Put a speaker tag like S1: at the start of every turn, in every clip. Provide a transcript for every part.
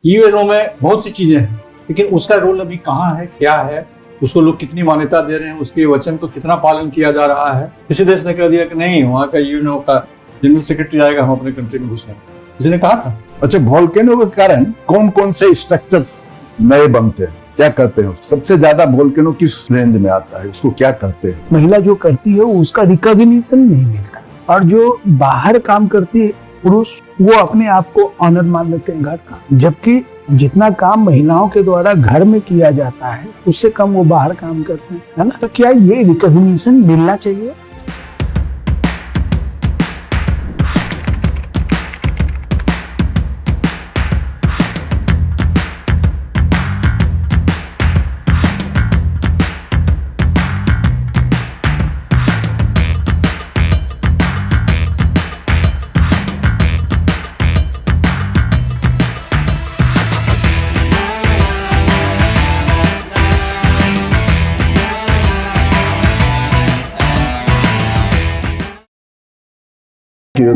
S1: UNO में बहुत सी चीजें हैं, लेकिन उसका रोल अभी कहाँ है, क्या है, उसको लोग कितनी मान्यता दे रहे हैं, उसके वचन को कितना पालन किया जा रहा है। किसी देश ने कह दिया कि नहीं, वहाँ का यूएनओ का जनरल सेक्रेटरी आएगा, हम अपने कंट्री में घुसेंगे। किसी ने कहा था?
S2: अच्छा, वोल्केनो के कारण कौन कौन से स्ट्रक्चर्स नए बनते हैं, क्या कहते हैं? सबसे ज्यादा वोल्केनो किस रेंज में आता है, उसको क्या कहते हैं?
S3: महिला जो करती है उसका रिकॉग्निशन नहीं मिलता, और जो बाहर काम करती है पुरुष, वो अपने आप को ऑनर मान लेते हैं घर का, जबकि जितना काम महिलाओं के द्वारा घर में किया जाता है उससे कम वो बाहर काम करते हैं, है ना? तो क्या ये रिकॉग्निशन मिलना चाहिए?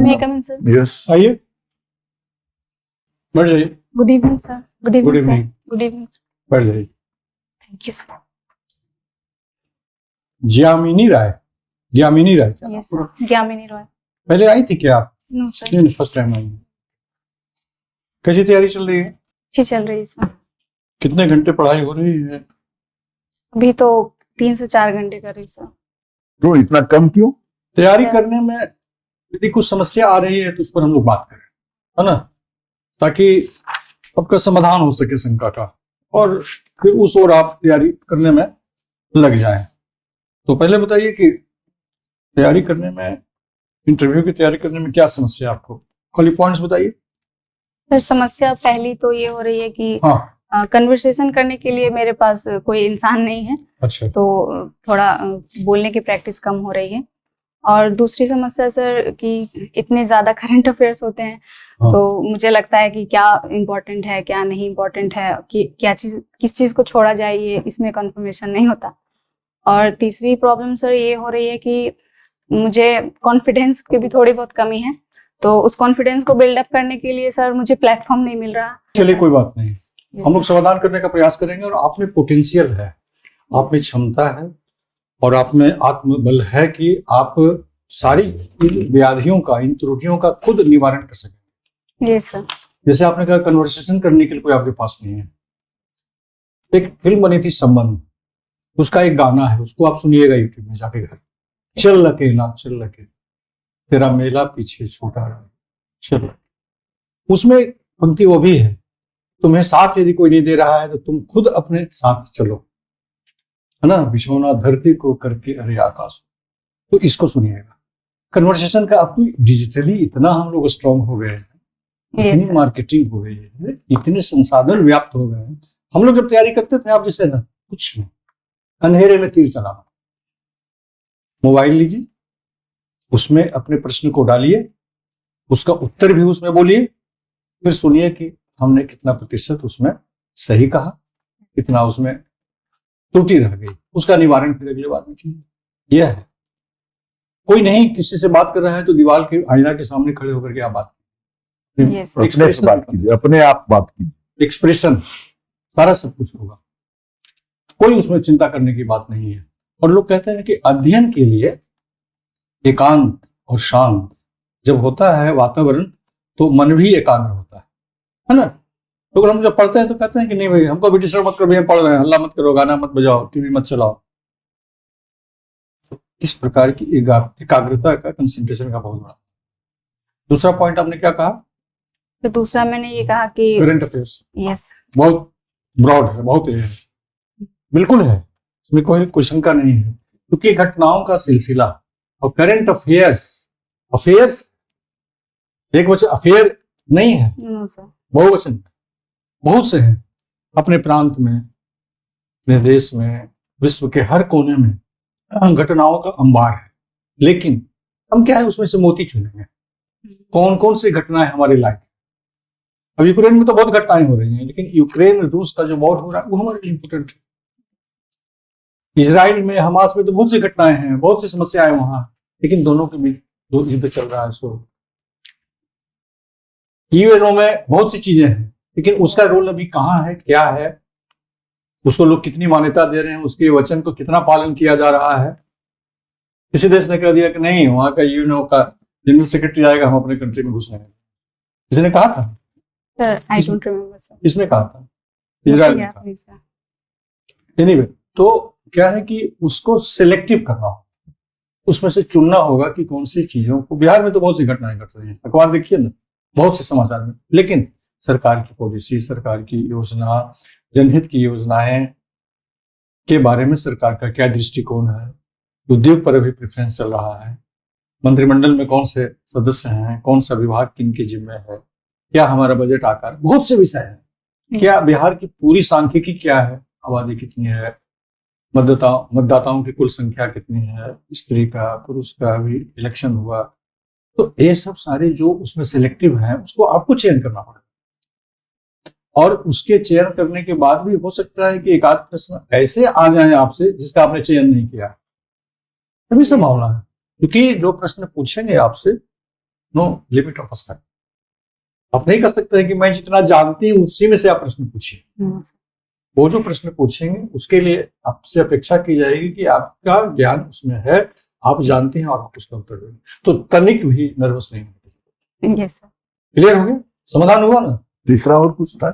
S4: May I come in, sir?
S2: Yes,
S1: आइए, बैठ जाइए।
S4: Good evening, sir. Good evening,
S1: Good
S4: sir.
S1: evening.
S4: Good evening, sir.
S1: बैठ जाइए।
S4: Thank you, sir.
S1: ज्यामिनी राय, ज्यामिनी राय क्या?
S4: Yes, sir. Gyamini Roy.
S1: पहले आई थी क्या आप?
S4: No, sir.
S1: नहीं, फर्स्ट टाइम आई है। कैसी तैयारी चल रही है?
S4: अच्छी चल रही है, सर।
S1: कितने घंटे पढ़ाई हो रही है?
S4: अभी तो 3 से 4 घंटे कर रही, सर।
S2: तो इतना कम क्यों?
S1: तैयारी करने में यदि कुछ समस्या आ रही है तो उस पर हम लोग बात करें, है ना, ताकि आपका समाधान हो सके शंका का, और फिर उस ओर आप तैयारी करने में लग जाएं। तो पहले बताइए कि तैयारी करने में, इंटरव्यू की तैयारी करने में क्या समस्या है आपको? खाली पॉइंट्स बताइए।
S4: सर, समस्या पहली तो ये हो रही है कि
S1: हाँ,
S4: कन्वर्सेशन करने के लिए मेरे पास कोई इंसान नहीं है,
S1: अच्छा,
S4: तो थोड़ा बोलने की प्रैक्टिस कम हो रही है। और दूसरी समस्या, सर, कि इतने ज्यादा करंट अफेयर्स होते हैं,
S1: हाँ।
S4: तो मुझे लगता है कि क्या इम्पोर्टेंट है, क्या नहीं इम्पोर्टेंट है, कि क्या चीज, किस चीज को छोड़ा जाए, ये इसमें कंफर्मेशन नहीं होता। और तीसरी प्रॉब्लम, सर, ये हो रही है कि मुझे कॉन्फिडेंस की भी थोड़ी बहुत कमी है, तो उस कॉन्फिडेंस को बिल्डअप करने के लिए, सर, मुझे प्लेटफॉर्म नहीं मिल रहा।
S1: चलिए कोई बात नहीं,
S4: Yes,
S1: हम लोग
S4: sir.
S1: समाधान करने का प्रयास करेंगे। और आप में पोटेंशियल है, आप में क्षमता है, और आप में आत्मबल है कि आप सारी इन व्याधियों का, इन त्रुटियों का खुद निवारण कर सकें।
S4: Yes, sir.
S1: जैसे आपने कहा, कन्वर्सेशन करने के लिए कोई आपके पास नहीं है। एक फिल्म बनी थी संबंध, उसका एक गाना है, उसको आप सुनिएगा यूट्यूब में जाके घर। चल अकेला चल अकेला, तेरा मेला पीछे छूटा रहा, चल। उसमें पंक्ति वो भी है, तुम्हें साथ यदि कोई नहीं दे रहा है तो तुम खुद अपने साथ चलो, है ना, बिछौना धरती को करके अरे आकाश। तो इसको सुनिएगा। कन्वर्सेशन का अब तो डिजिटली इतना हम लोग स्ट्रांग हो गए हैं,
S4: Yes,
S1: इतनी
S4: sir.
S1: मार्केटिंग हो गई है, इतने संसाधन व्याप्त हो गए हैं। हम लोग जब तैयारी करते थे, आप जैसे ना, कुछ नहीं, अंधेरे में तीर चलाना। मोबाइल लीजिए, उसमें अपने प्रश्न को डालिए, उसका उत्तर भी उसमें बोलिए, फिर सुनिए कि हमने कितना प्रतिशत उसमें सही कहा, कितना उसमें त्रुटि रह गई, उसका निवारण फिर अगली बार में कीजिए। यह है, कोई नहीं किसी से बात कर रहा है तो दीवार के, आईना के सामने खड़े होकर के आप बात कीजिए।
S4: Yes, sir.
S2: अपने से बात कीजिए, अपने आप बात कीजिए।
S1: एक्सप्रेशन, सारा सब कुछ होगा, कोई उसमें चिंता करने की बात नहीं है। और लोग कहते हैं कि अध्ययन के लिए एकांत और शांत जब होता है वातावरण, तो मन भी एकाग्र होता है ना। तो हम जब पढ़ते हैं तो कहते हैं कि नहीं भाई, हमको भी डिस्टर्ब मत करो, भैया पढ़ रहे हैं, हल्ला मत करो, गाना मत बजाओ, टीवी मत चलाओ। तो इस प्रकार की एकाग्रता का, कंसंट्रेशन का बहुत बड़ा। दूसरा पॉइंट आपने क्या कहा?
S4: तो दूसरा मैंने ये कहा कि
S1: करंट अफेयर्स
S4: यस,
S1: बहुत ब्रॉड है, बहुत है, बिल्कुल है, इसमें कोई शंका नहीं है, क्योंकि घटनाओं का सिलसिला। और करंट अफेयर्स, अफेयर्स एक वचन, अफेयर नहीं है,
S4: नो सर,
S1: बहुवचन, बहुत से हैं। अपने प्रांत में, अपने देश में, विश्व के हर कोने में घटनाओं का अंबार है, लेकिन हम क्या है, उसमें से मोती चुनेंगे। कौन कौन सी घटनाएं हमारे लायक। अब यूक्रेन में तो बहुत घटनाएं हो रही हैं, लेकिन यूक्रेन रूस का जो वॉर हो रहा है वो हमारे लिए इंपोर्टेंट है। इजराइल में, हमास में तो बहुत सी घटनाएं हैं, बहुत सी समस्याएं वहां, लेकिन दोनों के बीच जो युद्ध चल रहा है। सो यूएनओ में बहुत सी चीजें हैं, लेकिन उसका रोल अभी कहाँ है, क्या है, उसको लोग कितनी मान्यता दे रहे हैं, उसके वचन को कितना पालन किया जा रहा है। किसी देश ने कह दिया कि नहीं, वहां का यूएनओ का जनरल सेक्रेटरी आएगा, हम अपने कंट्री में घुसेंगे। किसी ने कहा था?
S4: Sir I don't remember sir.
S1: किसने कहा था? इजराइल ने कहा। एनीवे, तो क्या है कि उसको सिलेक्टिव करना हो, उसमें से चुनना होगा कि कौन सी चीजों को। बिहार में तो बहुत सी घटनाएं घट रही हैं, अखबार देखिए ना, बहुत से समाचार में। लेकिन सरकार की पॉलिसी, सरकार की योजना, जनहित की योजनाएं के बारे में सरकार का क्या दृष्टिकोण है, उद्योग पर अभी प्रेफरेंस चल रहा है, मंत्रिमंडल में कौन से सदस्य हैं, कौन सा विभाग किनके जिम्मे है, क्या हमारा बजट आकार, बहुत से विषय हैं। क्या बिहार की पूरी सांख्यिकी क्या है, आबादी कितनी है, मतदाताओं की कुल संख्या कितनी है, स्त्री का पुरुष का भी इलेक्शन हुआ, तो ये सब सारे जो उसमें सिलेक्टिव हैं उसको आपको चयन करना पड़ेगा। और उसके चयन करने के बाद भी हो सकता है कि एक आध प्रश्न ऐसे आ जाए आपसे जिसका आपने चयन नहीं किया, तभी संभावना है। क्योंकि जो प्रश्न पूछेंगे आपसे, नो लिमिट ऑफ स्कोप, आप नहीं कह सकते हैं कि मैं जितना जानती हूँ उसी में से आप प्रश्न पूछिए। वो जो प्रश्न पूछेंगे उसके लिए आपसे अपेक्षा की जाएगी कि आपका ज्ञान उसमें है, आप जानते हैं और आप उसका उत्तर देंगे, तो तनिक भी नर्वस नहीं होंगे।
S4: Yes sir.
S1: क्लियर हो गया? समाधान हुआ ना?
S2: तीसरा और कुछ था?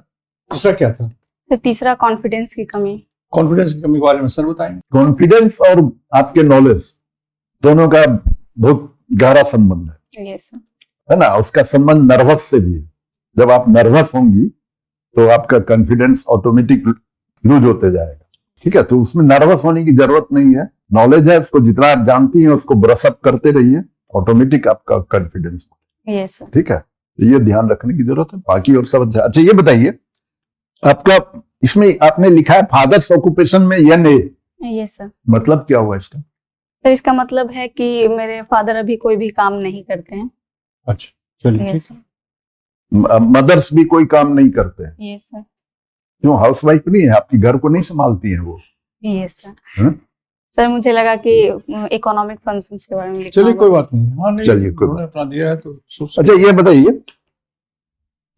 S1: तीसरा क्या था?
S4: सर तीसरा कॉन्फिडेंस की कमी।
S1: कॉन्फिडेंस की कमी के बारे में सर बताएंगे।
S2: कॉन्फिडेंस और आपके नॉलेज दोनों का बहुत गहरा संबंध
S4: यस सर।
S2: है ना। उसका संबंध नर्वस से भी है। जब आप नर्वस होंगी तो आपका कॉन्फिडेंस ऑटोमेटिक लूज होते जाएगा, ठीक है। तो उसमें नर्वस होने की जरूरत नहीं है, नॉलेज है, उसको जितना आप जानती हैं उसको ब्रशअप करते रहिए, ऑटोमेटिक आपका कॉन्फिडेंस,
S4: यस सर।
S2: ठीक है। तो ये ध्यान रखने की जरूरत है, बाकी और सब अच्छा। अच्छा ये बताइए, आपका इसमें आपने लिखा है फादर्स ऑक्यूपेशन में NA,
S4: यस सर।
S2: मतलब क्या हुआ इसका?
S4: सर इसका मतलब है कि मेरे फादर अभी कोई भी काम नहीं करते हैं।
S1: अच्छा चलिए,
S4: यस
S1: ठीक।
S4: सर।
S2: मदर्स भी कोई काम नहीं करते हैं?
S4: Yes sir.
S2: क्यों, हाउसवाइफ नहीं है, आपकी घर को नहीं संभालती हैं वो?
S4: Yes sir.
S2: हाँ?
S4: सर मुझे लगा कि इकोनॉमिक फंक्शंस के बारे में लिखना
S1: चलिए
S4: होगा।
S1: कोई बात नहीं, हाँ नहीं,
S2: चलिए, कोई
S1: उन्होंने अपना दिया है तो
S2: अच्छा ये बताइए,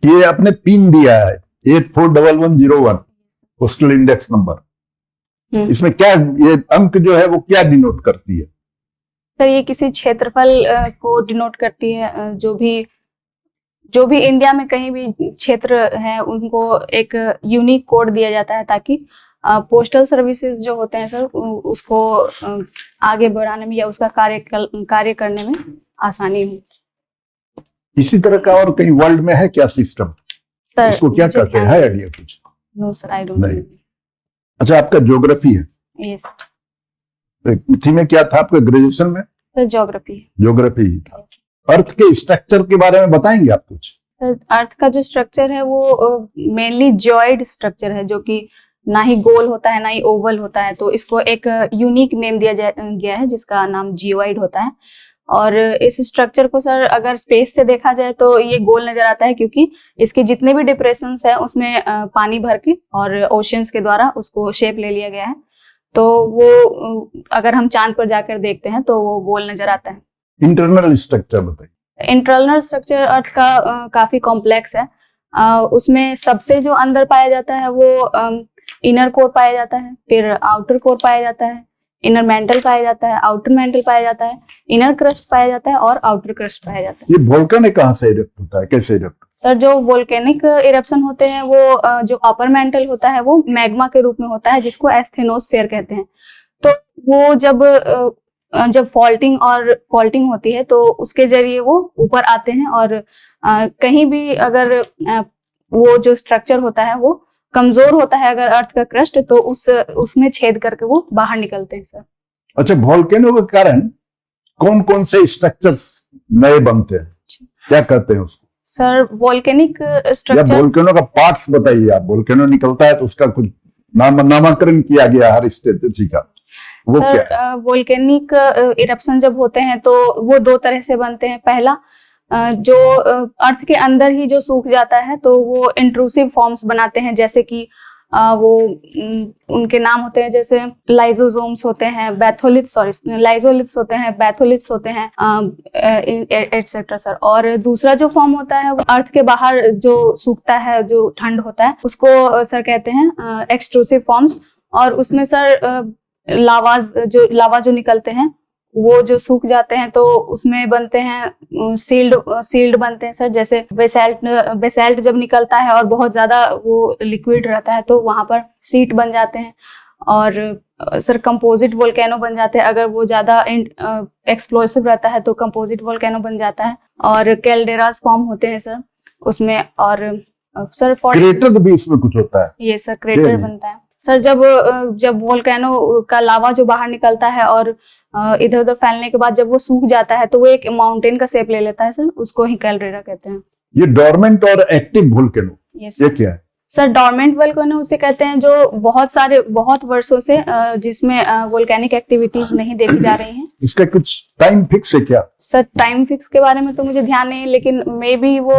S2: ये आपने पिन दिया है 841101 पोस्टल इंडेक्स नंबर, इसमें क्या ये अंक जो है वो क्या डिनोट करती है?
S4: सर ये किसी क्षेत्रफल को डिनोट करती है। जो भी इंडिया में कहीं भी क्षेत्र है उनको एक यूनिक कोड दिया जाता है, ताकि पोस्टल सर्विसेज जो होते हैं सर उसको आगे बढ़ाने में या उसका कार्य करने में आसानी हो।
S2: इसी तरह का और कहीं वर्ल्ड में है क्या सिस्टम?
S4: सर
S2: इसको क्या कहते हैं, है आइडिया कुछ?
S4: नो सर, आई डोंट
S2: नहीं। अच्छा आपका ज्योग्राफी है?
S4: यस
S2: थी में क्या था आपका ग्रेजुएशन में?
S4: Sir, geography.
S2: ज्योग्राफी ही था। अर्थ के स्ट्रक्चर के बारे में बताएंगे आप कुछ?
S4: सर अर्थ का जो स्ट्रक्चर है वो मेनली जियोइड स्ट्रक्चर है, जो कि ना ही गोल होता है ना ही ओवल होता है। तो इसको एक यूनिक नेम दिया गया है जिसका नाम जियोइड होता है। और इस स्ट्रक्चर को सर अगर स्पेस से देखा जाए तो ये गोल नजर आता है, क्योंकि इसके जितने भी डिप्रेशंस है उसमें पानी भर के और ओशंस के द्वारा उसको शेप ले लिया गया है। तो वो अगर हम चांद पर जाकर देखते हैं तो वो गोल नजर आता है।
S2: इंटरनल स्ट्रक्चर बताइए।
S4: इंटरनल स्ट्रक्चर अर्थ का काफी कॉम्प्लेक्स है। उसमें सबसे जो अंदर पाया जाता है वो इनर कोर पाया जाता है, फिर आउटर कोर पाया जाता है, इनर मेंटल पाया जाता है, आउटर मेंटल पाया जाता है, इनर क्रस्ट पाया जाता है और आउटर क्रस्ट पाया जाता है।
S2: ये वोल्केन कहाँ से इरप्ट होता है, कैसे इरप्ट?
S4: सर जो वोल्केनिक इरप्शन होते हैं वो जो अपर मेंटल होता है वो मैग्मा के रूप में होता है, जिसको एस्थेनोस्फेयर कहते हैं। तो वो जब फॉल्टिंग होती है तो उसके जरिए वो ऊपर आते हैं, और कहीं भी अगर वो जो स्ट्रक्चर होता है वो कमजोर होता है अगर अर्थ का क्रस्ट, तो उसमें छेद करके वो बाहर निकलते हैं सर।
S2: अच्छा, वोल्केनो के कारण कौन कौन से स्ट्रक्चर्स नए बनते हैं, क्या कहते हैं उसको?
S4: सर वोल्केनिक स्ट्रक्चर,
S2: वोल्केनो का पार्ट्स बताइए आप। वोल्केनो निकलता है तो उसका कुछ नामकरण किया गया हर स्टेट का, वो
S4: सर,
S2: क्या है?
S4: वोल्केनिक इरप्शन जब होते हैं तो वो दो तरह से बनते हैं। पहला जो अर्थ के अंदर ही जो सूख जाता है तो वो इंट्रूसिव फॉर्म्स बनाते हैं, जैसे कि उनके नाम होते हैं, जैसे लाइजोसोम्स होते हैं, लाइजोलिथ्स होते हैं, बैथोलिथ्स होते हैं, एटसेट्रा सर। और दूसरा जो फॉर्म होता है वो अर्थ के बाहर जो सूखता है, जो ठंड होता है, उसको सर कहते हैं एक्सट्रूसिव फॉर्म्स। और उसमें सर लावा जो निकलते हैं वो जो सूख जाते हैं तो उसमें बनते हैं सील्ड बनते हैं सर। जैसे बेसाल्ट जब निकलता है और बहुत ज्यादा वो लिक्विड रहता है तो वहां पर सीट बन जाते हैं। और सर कंपोजिट वोल्केनो बन जाते हैं, अगर वो ज्यादा एक्सप्लोसिव रहता है तो कंपोजिट वोल्केनो बन जाता है। और कैल्डेरास फॉर्म होते हैं सर उसमें। और सर
S2: क्रेटर भी इसमें कुछ होता है?
S4: ये सर क्रेटर बनता है सर जब वोल्केनो का लावा जो बाहर निकलता है और इधर उधर फैलने के बाद जब वो सूख जाता है तो वो एक माउंटेन का शेप ले लेता है सर, उसको ही कैल्डेरा कहते हैं।
S2: ये डोरमेंट और एक्टिव वोल्केनो ये क्या है?
S4: सर डोरमेंट वोल्केनो उसे कहते हैं जो बहुत वर्षों से जिसमें वोल्केनिक एक्टिविटीज नहीं देखी जा रही हैं।
S2: इसका कुछ टाइम फिक्स है क्या? सर
S4: टाइम फिक्स के बारे में तो मुझे ध्यान नहीं है, लेकिन मे बी वो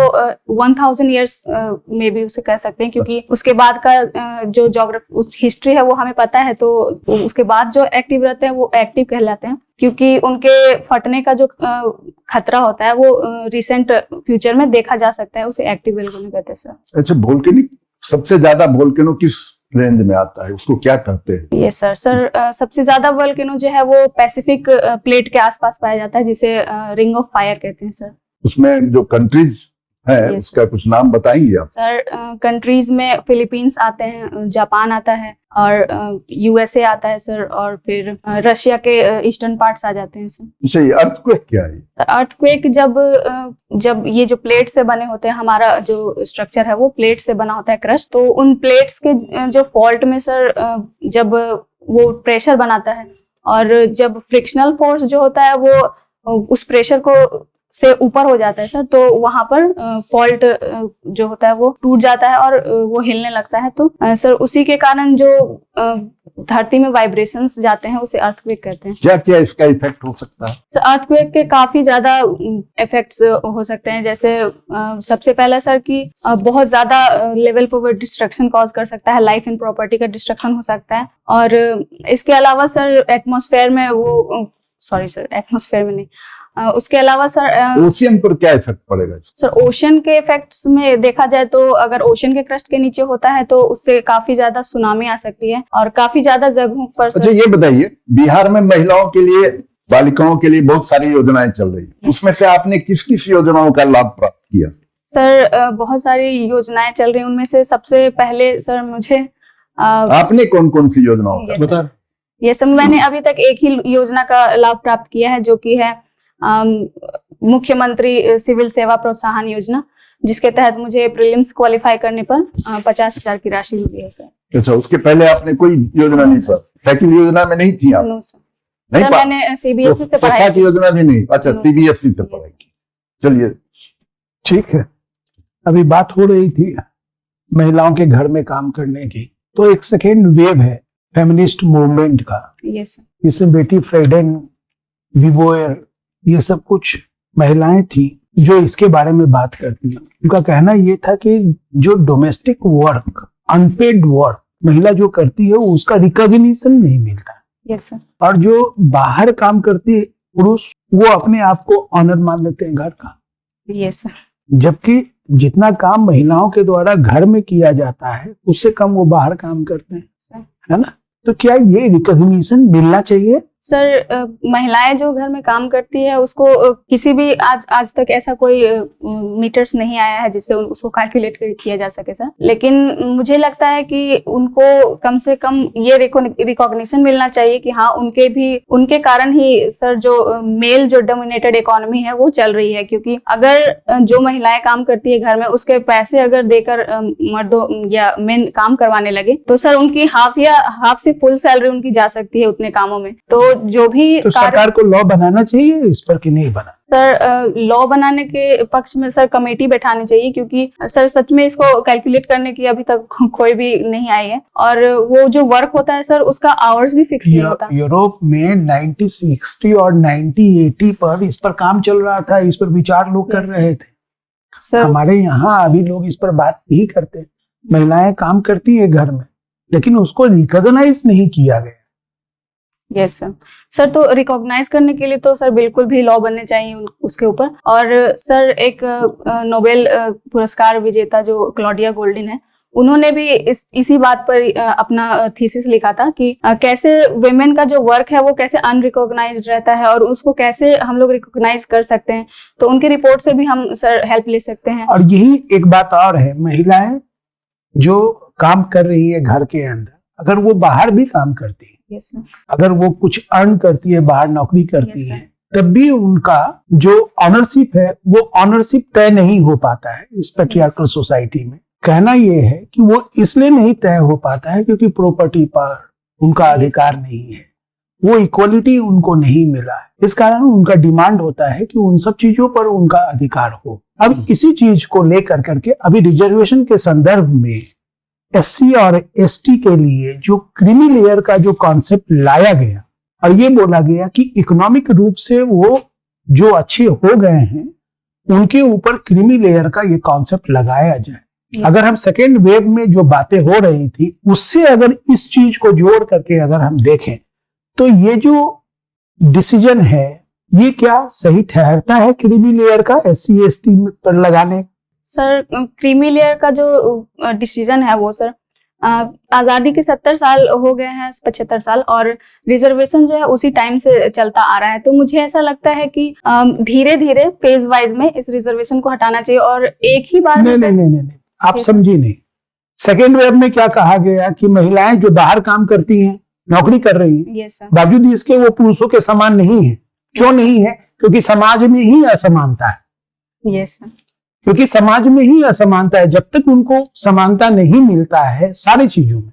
S4: 1000 ईयर्स मे बी उसे कह सकते हैं, क्योंकि उसके बाद का जो ज्योग्राफी हिस्ट्री है वो हमें पता है। तो उसके बाद जो एक्टिव रहते हैं वो एक्टिव कहलाते हैं, क्योंकि उनके फटने का जो खतरा होता है वो रिसेंट फ्यूचर में देखा जा सकता है, उसे एक्टिव वोल्केनो कहते हैं सर।
S2: अच्छा, वोल्केनिक सबसे ज्यादा वोल्केनो किस रेंज में आता है, उसको क्या कहते हैं?
S4: ये सर सबसे ज्यादा वोल्केनो जो है वो पैसिफिक प्लेट के आसपास पाया जाता है, जिसे रिंग ऑफ फायर कहते हैं सर।
S2: उसमें जो कंट्रीज है उसका कुछ नाम बताएंगे आप? सर
S4: कंट्रीज में फिलीपींस आते हैं, जापान आता है और यूएसए आता है सर, और फिर रशिया के ईस्टर्न पार्ट्स आ जाते हैं सर।
S2: अच्छा, ये अर्थक्वेक क्या है?
S4: अर्थक्वेक जब ये जो प्लेट से बने होते हैं, हमारा जो स्ट्रक्चर है वो प्लेट से बना होता है, क्रस्ट, तो उन प्लेट्स के जो फॉल्ट में सर जब वो प्रेशर बनाता है और जब फ्रिक्शनल फोर्स जो होता है वो उस प्रेशर को से ऊपर हो जाता है सर, तो वहां पर फॉल्ट जो होता है वो टूट जाता है और वो हिलने लगता है। तो सर उसी के कारण जो धरती में वाइब्रेशंस जाते हैं उसे अर्थक्वेक कहते हैं।
S2: क्या क्या इसका इफेक्ट हो सकता है?
S4: सर अर्थक्वेक के काफी ज्यादा इफेक्ट्स हो सकते हैं। जैसे सबसे पहला सर कि बहुत ज्यादा लेवल पर वो डिस्ट्रक्शन कॉज कर सकता है, लाइफ एंड प्रॉपर्टी का डिस्ट्रक्शन हो सकता है। और इसके अलावा सर एटमॉस्फेयर में एटमॉस्फेयर में नहीं, उसके अलावा सर
S2: ओशियन पर क्या इफेक्ट पड़ेगा?
S4: सर ओशन के इफेक्ट्स में देखा जाए तो अगर ओशन के क्रस्ट के नीचे होता है तो उससे काफी ज्यादा सुनामी आ सकती है और काफी ज्यादा जगहों पर।
S2: अच्छा, ये बताइए, बिहार में महिलाओं के लिए, बालिकाओं के लिए बहुत सारी योजनाएं चल रही है, उसमें से आपने किस किस योजनाओं का लाभ प्राप्त किया?
S4: सर बहुत सारी योजनाएं चल रही है, उनमें से सबसे पहले सर मुझे
S2: आपने कौन कौन सी योजनाओं का बता?
S4: ये सब मैंने अभी तक एक ही योजना का लाभ प्राप्त किया है, जो कि है मुख्यमंत्री सिविल सेवा प्रोत्साहन योजना, जिसके तहत मुझे प्रीलिम्स क्वालिफाई करने पर 50,000 की राशि मिली है सर।
S2: अच्छा, उसके पहले आपने कोई योजना नहीं पढ़ी? साइकिल योजना में नहीं थी आप?
S4: नो सर, नहीं मैंने सीबीएसई से पढ़ाई
S2: की योजना भी नहीं? अच्छा, सीबीएसई से पढ़ाई की। चलिए
S3: ठीक है। अभी बात हो रही थी महिलाओं के घर में काम करने की, तो एक सेकेंड वेव है फेमिनिस्ट मूवमेंट का।
S4: Yes sir.
S3: जिसमें बेटी फ्रेडन, विबोयर, ये सब कुछ महिलाएं थी जो इसके बारे में बात करती हैं। उनका कहना ये था कि जो डोमेस्टिक वर्क, अनपेड वर्क महिला जो करती है उसका रिकॉग्निशन नहीं मिलता।
S4: Yes sir.
S3: और जो बाहर काम करती है पुरुष, वो अपने आप को ऑनर मान लेते हैं घर का।
S4: Yes sir.
S3: जबकि जितना काम महिलाओं के द्वारा घर में किया जाता है उससे कम वो बाहर काम करते हैं
S4: सर। है
S3: ना? तो क्या ये रिकॉग्निशन मिलना चाहिए?
S4: सर महिलाएं जो घर में काम करती है उसको किसी भी आज तक ऐसा कोई मीटर्स नहीं आया है जिससे उसको कैलकुलेट किया जा सके सर। लेकिन मुझे लगता है कि उनको कम से कम ये रिकॉग्निशन मिलना चाहिए कि हाँ उनके कारण ही सर जो मेल जो डोमिनेटेड इकोनॉमी है वो चल रही है। क्योंकि अगर जो महिलाएं काम करती है घर में उसके पैसे अगर देकर मर्दों या मेन काम करवाने लगे तो सर उनकी हाफ से फुल सैलरी उनकी जा सकती है उतने कामों में। तो जो भी
S3: तो सरकार को लॉ बनाना चाहिए इस पर कि नहीं बना?
S4: सर लॉ बनाने के पक्ष में सर कमेटी बैठानी चाहिए, क्योंकि सर सच में इसको कैलकुलेट करने की अभी तक कोई भी नहीं आई है। और वो जो वर्क होता है सर उसका आवर्स भी फिक्स नहीं होता।
S3: यूरोप में 1960 और 1980 पर इस पर काम चल रहा था, इस पर विचार लोग कर रहे थे सर। हमारे यहाँ अभी लोग इस पर बात नहीं करते। महिलाएं काम करती है घर में, लेकिन उसको रिकॉग्नाइज नहीं किया गया।
S4: Yes sir. सर तो रिकॉग्नाइज करने के लिए तो सर बिल्कुल भी लॉ बनने चाहिए उसके ऊपर। और सर एक नोबेल पुरस्कार विजेता जो क्लॉडिया गोल्डिन है, उन्होंने भी इसी बात पर अपना थीसिस लिखा था कि कैसे वुमेन का जो वर्क है वो कैसे अनरिकॉग्नाइज्ड रहता है और उसको कैसे हम लोग रिकॉग्नाइज कर सकते हैं। तो उनकी रिपोर्ट से भी हम सर हेल्प ले सकते हैं।
S3: और यही एक बात और है, महिलाएं जो काम कर रही है घर के अंदर, अगर वो बाहर भी काम करती है,
S4: यस सर।
S3: अगर वो कुछ अर्न करती है, बाहर नौकरी करती
S4: Yes,
S3: है, तब भी उनका जो ऑनरशिप है वो ऑनरशिप तय नहीं हो पाता है इस पेट्रियार्कल सोसाइटी में। कहना ये है कि वो इसलिए नहीं तय हो पाता है क्योंकि प्रॉपर्टी पर उनका अधिकार नहीं है, वो इक्वलिटी उनको नहीं मिला है। इस कारण उनका डिमांड होता है कि उन सब चीजों पर उनका अधिकार हो। अब इसी चीज को लेकर करके अभी रिजर्वेशन के संदर्भ में एससी और एसटी के लिए जो क्रीमी लेयर का जो कॉन्सेप्ट लाया गया और ये बोला गया कि इकोनॉमिक रूप से वो जो अच्छे हो गए हैं उनके ऊपर क्रीमी लेयर का ये कॉन्सेप्ट लगाया जाए। अगर हम सेकेंड वेव में जो बातें हो रही थी उससे अगर इस चीज को जोड़ करके अगर हम देखें तो ये जो डिसीजन है ये क्या सही ठहरता है क्रीमी लेयर का एससी एसटी पर लगाने?
S4: सर क्रीमी लेयर का जो डिसीजन है वो सर आजादी के 70 साल हो गए हैं, 75 साल, और रिजर्वेशन जो है उसी टाइम से चलता आ रहा है। तो मुझे ऐसा लगता है कि धीरे धीरे फेज वाइज में इस रिजर्वेशन को हटाना चाहिए और एक ही बार में
S3: नहीं, आप समझी नहीं। सेकेंड वेव में क्या कहा गया कि महिलाएं जो बाहर काम करती हैं, नौकरी कर रही हैं,
S4: यस सर,
S3: बावजूद इसके वो पुरुषों के समान नहीं है। क्यों नहीं है? क्योंकि समाज में ही असमानता है।
S4: यस सर,
S3: क्योंकि समाज में ही असमानता है। जब तक उनको समानता नहीं मिलता है सारी चीजों में,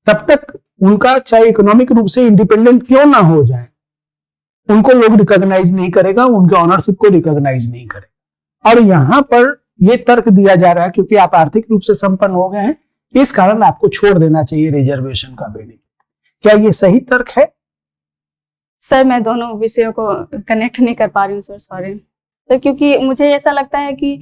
S3: तब तक उनका चाहे इकोनॉमिक रूप से इंडिपेंडेंट क्यों ना हो जाए, उनको लोग रिकॉग्नाइज नहीं करेगा, उनके ऑनरशिप को रिकॉग्नाइज नहीं करेगा। और यहां पर यह तर्क दिया जा रहा है क्योंकि आप आर्थिक रूप से संपन्न हो गए हैं, इस कारण आपको छोड़ देना चाहिए रिजर्वेशन का बेनिफिट। क्या ये सही तर्क है?
S4: सर मैं दोनों विषयों को कनेक्ट नहीं कर पा रही हूँ सर, सॉरी सर, क्योंकि मुझे ऐसा लगता है कि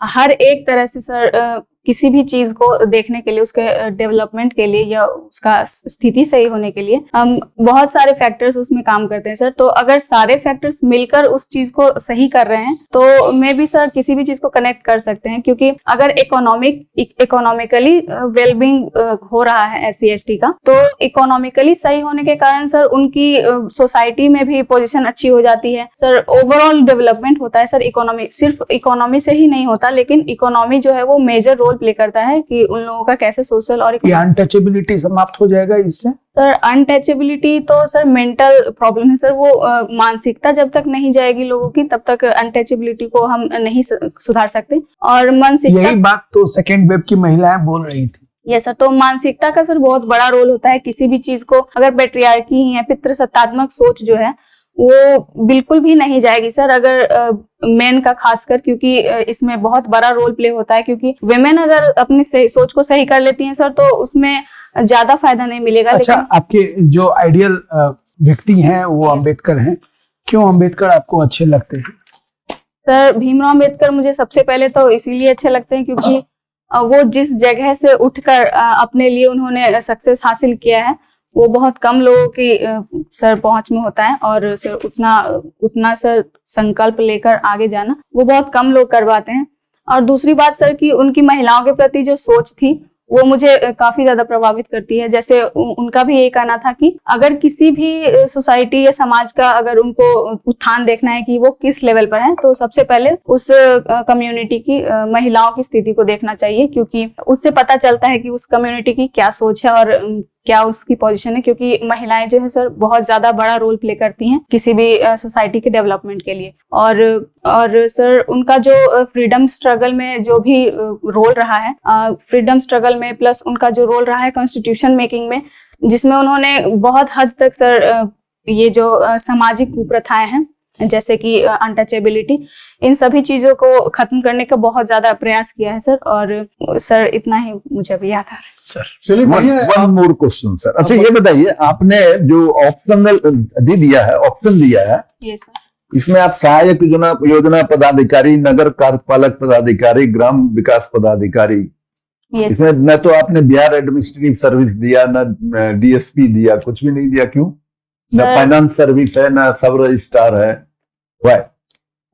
S4: हर एक तरह से सर किसी भी चीज को देखने के लिए, उसके डेवलपमेंट के लिए या उसका स्थिति सही होने के लिए हम बहुत सारे फैक्टर्स उसमें काम करते हैं सर। तो अगर सारे फैक्टर्स मिलकर उस चीज को सही कर रहे हैं तो मैं भी सर किसी भी चीज को कनेक्ट कर सकते हैं, क्योंकि अगर इकोनॉमिकली वेलबींग हो रहा है SC ST का, तो इकोनॉमिकली सही होने के कारण सर उनकी सोसाइटी में भी पोजीशन अच्छी हो जाती है सर, ओवरऑल डेवलपमेंट होता है सर। इकोनॉमी सिर्फ इकोनॉमी से ही नहीं होता, लेकिन इकोनॉमी जो है वो मेजर रोल प्ले करता है कि उन लोगों का कैसे सोशल और
S3: अनटचेबिलिटी समाप्त हो जाएगा इससे?
S4: सर अनटचेबिलिटी तो सर मेंटल प्रॉब्लम है सर, वो मानसिकता जब तक नहीं जाएगी लोगों की तब तक अनटचेबिलिटी को हम नहीं सुधार सकते। और मानसिकता,
S3: यही बात तो सेकेंड वेव की महिलाएं बोल रही थी।
S4: ये सर, तो मानसिकता का सर बहुत बड़ा रोल होता है किसी भी चीज को। अगर पेट्रियार्की ही है, पितृसत्तात्मक सोच जो है वो बिल्कुल भी नहीं जाएगी सर, अगर मेन का खासकर, क्योंकि इसमें बहुत बड़ा रोल प्ले होता है। क्योंकि वुमेन अगर अपनी सोच को सही कर लेती हैं सर तो उसमें ज्यादा फायदा नहीं मिलेगा।
S3: अच्छा,
S4: लेकिन
S3: आपके जो आइडियल व्यक्ति हैं वो अम्बेडकर हैं। क्यों अम्बेडकर आपको अच्छे लगते हैं?
S4: सर भीमराव अम्बेडकर मुझे सबसे पहले तो इसीलिए अच्छे लगते हैं क्योंकि वो जिस जगह से उठकर अपने लिए उन्होंने सक्सेस हासिल किया है वो बहुत कम लोगों की सर पहुंच में होता है, और सर उतना सर संकल्प लेकर आगे जाना वो बहुत कम लोग कर पाते हैं। और दूसरी बात सर कि उनकी महिलाओं के प्रति जो सोच थी वो मुझे काफी ज्यादा प्रभावित करती है। जैसे उनका भी ये कहना था कि अगर किसी भी सोसाइटी या समाज का अगर उनको उत्थान देखना है कि वो किस लेवल पर है, तो सबसे पहले उस कम्युनिटी की महिलाओं की स्थिति को देखना चाहिए, क्योंकि उससे पता चलता है कि उस कम्युनिटी की क्या सोच है और क्या उसकी पोजीशन है। क्योंकि महिलाएं जो है सर बहुत ज्यादा बड़ा रोल प्ले करती हैं किसी भी सोसाइटी के डेवलपमेंट के लिए। और सर उनका जो फ्रीडम स्ट्रगल में जो भी रोल रहा है, फ्रीडम स्ट्रगल में प्लस उनका जो रोल रहा है कॉन्स्टिट्यूशन मेकिंग में, जिसमें उन्होंने बहुत हद तक सर ये जो सामाजिक कुप्रथाएं हैं जैसे कि अनटचेबिलिटी, इन सभी चीजों को खत्म करने का बहुत ज्यादा प्रयास किया है सर। और सर इतना ही मुझे अभी याद आ रहा है
S3: सर।
S1: चलिए बढ़िया है।
S2: One more question sir. अच्छा ये बताइए, आपने जो ऑप्शनल ऑप्शन दिया है,
S4: ये सर।
S2: इसमें आप सहायक योजना पदाधिकारी, नगर कार्यपालक पदाधिकारी, ग्राम विकास पदाधिकारी,
S4: यस
S2: इसमें न तो आपने बिहार एडमिनिस्ट्रेटिव सर्विस दिया, न डीएसपी दिया, कुछ भी नहीं दिया, क्यों? न
S4: सर
S2: फाइनेंस सर्विस है, न सब रजिस्ट्रार है। Why?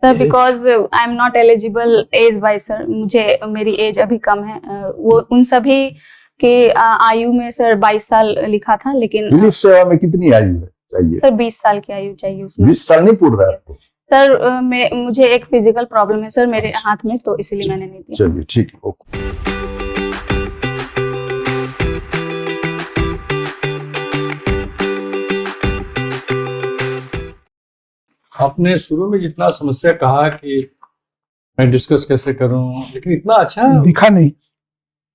S4: Sir because I am not eligible age wise sir, मुझे मेरी एज अभी कम है। वो उन सभी के आयु में सर 22 साल लिखा था, लेकिन
S2: पुलिस सेवा में कितनी आयु है चाहिए?
S4: सर 20 साल की आयु चाहिए उसमें।
S2: 20 साल नहीं पूर रहा है आपको?
S4: सर मुझे एक फिजिकल प्रॉब्लम है सर मेरे हाथ में, तो इसीलिए मैंने नहीं दिया।
S2: चलिए ठीक है, ओके।
S1: आपने शुरू में जितना समस्या कहा कि मैं डिस्कस कैसे करूं, लेकिन इतना अच्छा
S3: दिखा नहीं।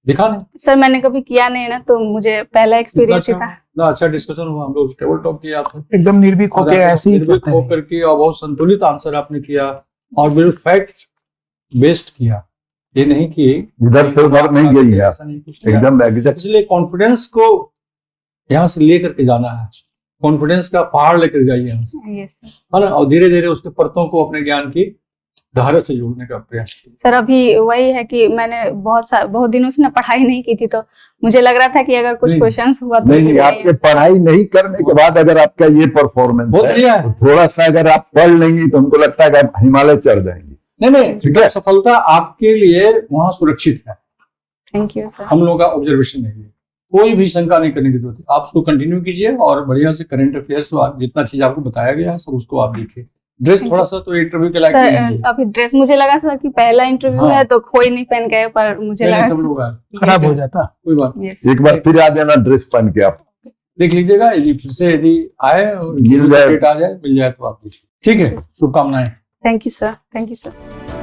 S1: दिखा नहीं।
S4: सर मैंने कभी किया नहीं ना, तो मुझे पहला एक्सपीरियंस ही था।
S1: इतना अच्छा डिस्कशन हुआ, हम लोग टेबल टॉक किया था,
S3: एकदम निर्भीक
S1: और
S3: होके
S1: आपने
S3: ऐसे ही
S1: निर्भीक
S3: करते रहे।
S1: होकर के और बहुत संतुलित आंसर आपने किया और बिल्कुल फैक्ट बेस्ड किया। ये नहीं कि
S2: इधर से उधर नहीं गई है,
S1: ऐसा नहीं कुछ किया।
S2: एकदम एग्जैक्ट।
S1: इसलिए कॉन्फिडेंस को यहाँ से लेकर के जाना है, कॉन्फिडेंस का पहाड़ लेकर जाइए यहाँ से,
S4: यस सर।
S1: है ना, और धीरे धीरे उसके परतों को अपने ज्ञान की धारा से जोड़ने का प्रयास किया।
S4: सर अभी वही है कि मैंने बहुत दिनों से ना पढ़ाई नहीं की थी, तो मुझे लग रहा था कि अगर कुछ
S1: नहीं,
S4: क्वेश्चंस हुआ तो
S2: नहीं,
S4: मुझे
S2: आपके पढ़ाई नहीं करने के बाद अगर आपका ये परफॉर्मेंस
S1: बहुत
S2: है,
S1: बढ़िया है।
S2: तो थोड़ा सा अगर आप पढ़ लेंगी तो हमको लगता है कि आप हिमालय चढ़ जाएंगी।
S1: नहीं
S2: ठीक है।
S1: सफलता आपके लिए वहां सुरक्षित है,
S4: थैंक यू सर।
S1: हम लोगों का ऑब्जर्वेशन नहीं है, कोई भी शंका नहीं करने की जरूरत है। आप उसको कंटिन्यू कीजिए और बढ़िया से करंट अफेयर्स जितना चीज आपको बताया गया है सब उसको आप देखिए। ड्रेस थोड़ा सा तो इंटरव्यू के लायक नहीं है।
S4: सर अभी ड्रेस मुझे लगा था कि पहला इंटरव्यू
S1: हाँ।
S4: है तो कोई नहीं पहन गए, पर मुझे
S1: नहीं,
S4: लगा
S1: सब लोग आए,
S3: खराब हो जाता।
S1: कोई बात नहीं।
S4: यस
S2: एक बार फिर आ जाना ड्रेस पहन के आप।
S1: देख लीजिएगा, यदि फिर से यदि आए और
S2: मिल जाए।
S1: डेट आ जाए मिल जाए तो आप देखिए। ठीक है, शुभकामनाएं।
S4: Thank you sir. Thank you sir.